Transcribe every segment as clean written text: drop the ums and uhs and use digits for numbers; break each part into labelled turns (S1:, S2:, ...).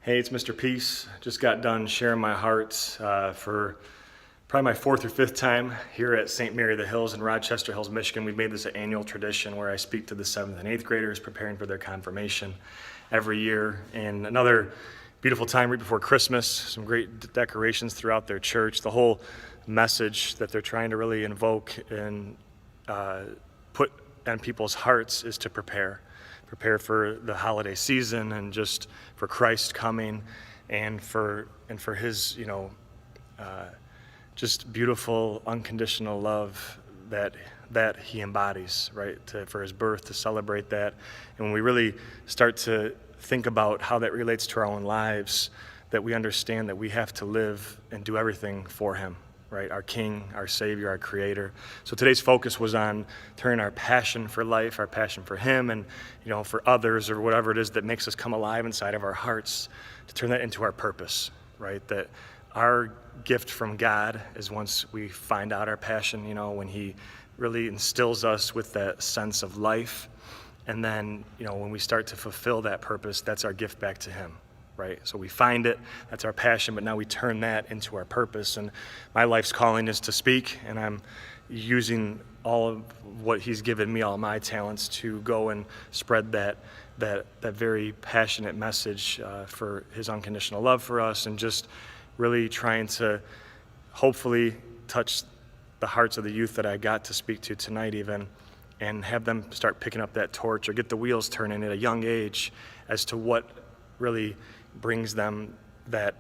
S1: Hey, it's Mr. Peace. Just got done sharing my heart for probably my fourth or fifth time here at St. Mary of the Hills in Rochester Hills, Michigan. We've made this an annual tradition where I speak to the 7th and 8th graders preparing for their confirmation every year. And another beautiful time right before Christmas, some great decorations throughout their church. The whole message that they're trying to really invoke and put on people's hearts is to prepare for the holiday season and just for Christ coming and for his, just beautiful, unconditional love that he embodies, right? For his birth, to celebrate that. And when we really start to think about how that relates to our own lives, that we understand that we have to live and do everything for him, right? Our King, our Savior, our Creator. So today's focus was on turning our passion for life, our passion for him, and for others, or whatever it is that makes us come alive inside of our hearts, to turn that into our purpose, right? That our gift from God is once we find out our passion, when he really instills us with that sense of life. And then, when we start to fulfill that purpose, that's our gift back to him. Right? So we find it, that's our passion, but now we turn that into our purpose. And my life's calling is to speak, and I'm using all of what he's given me, all my talents, to go and spread that very passionate message for his unconditional love for us, and just really trying to hopefully touch the hearts of the youth that I got to speak to tonight even, and have them start picking up that torch or get the wheels turning at a young age as to what really brings them that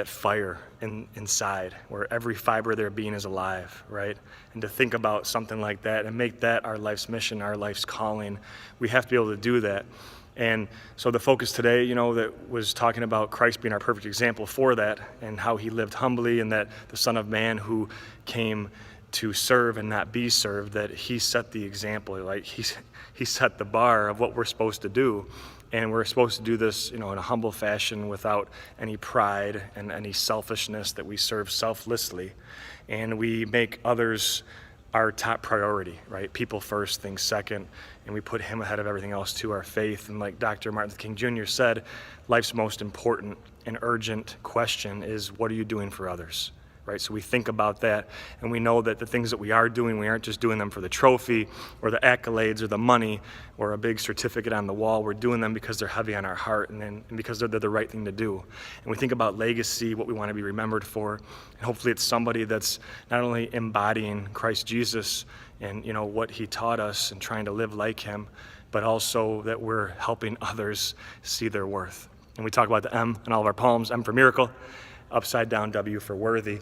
S1: fire inside, where every fiber of their being is alive, right? And to think about something like that and make that our life's mission, our life's calling, we have to be able to do that. And so the focus today, that was talking about Christ being our perfect example for that, and how he lived humbly, and that the Son of Man who came to serve and not be served, that he set the example, like he set the bar of what we're supposed to do. And we're supposed to do this, in a humble fashion, without any pride and any selfishness, that we serve selflessly. And we make others our top priority, right? People first, things second. And we put him ahead of everything else too, our faith. And like Dr. Martin Luther King Jr. said, life's most important and urgent question is, what are you doing for others? Right? So we think about that, and we know that the things that we are doing, we aren't just doing them for the trophy or the accolades or the money or a big certificate on the wall. We're doing them because they're heavy on our heart, and because they're the right thing to do. And we think about legacy, what we want to be remembered for, and hopefully it's somebody that's not only embodying Christ Jesus and what he taught us and trying to live like him, but also that we're helping others see their worth. And we talk about the M in all of our poems, M for miracle, upside down W for worthy,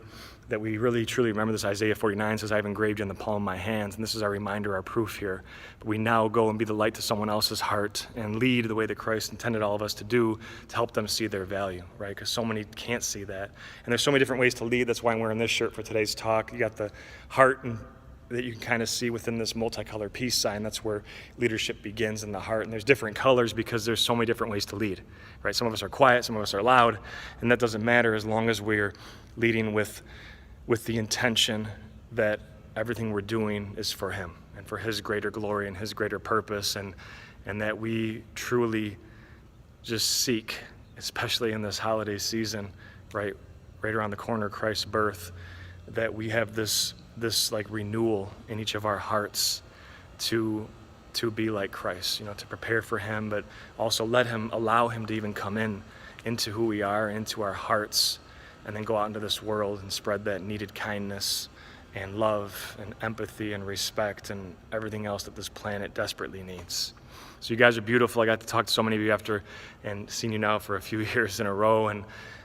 S1: that we really truly remember this. Isaiah 49 says, I have engraved you in the palm of my hands. And this is our reminder, our proof here. But we now go and be the light to someone else's heart and lead the way that Christ intended all of us to do, to help them see their value, right? Because so many can't see that. And there's so many different ways to lead. That's why I'm wearing this shirt for today's talk. You got the heart that you can kind of see within this multicolored peace sign. That's where leadership begins, in the heart. And there's different colors because there's so many different ways to lead, right? Some of us are quiet, some of us are loud, and that doesn't matter as long as we're leading with the intention that everything we're doing is for him and for his greater glory and his greater purpose, and that we truly just seek, especially in this holiday season, right around the corner, Christ's birth, that we have this like renewal in each of our hearts to be like Christ, to prepare for him, but also allow him to even come into who we are, into our hearts, and then go out into this world and spread that needed kindness and love and empathy and respect and everything else that this planet desperately needs. So you guys are beautiful. I got to talk to so many of you after and seen you now for a few years in a row, and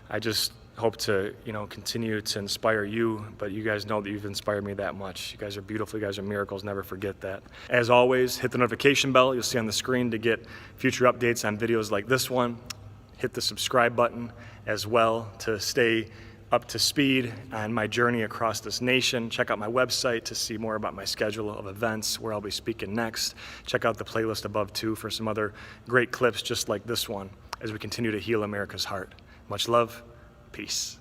S1: I just hope to continue to inspire you, but you guys know that you've inspired me that much. You guys are beautiful, you guys are miracles, never forget that. As always, hit the notification bell you'll see on the screen to get future updates on videos like this one. Hit the subscribe button as well to stay up to speed on my journey across this nation. Check out my website to see more about my schedule of events, where I'll be speaking next. Check out the playlist above too for some other great clips just like this one as we continue to heal America's heart. Much love. Peace.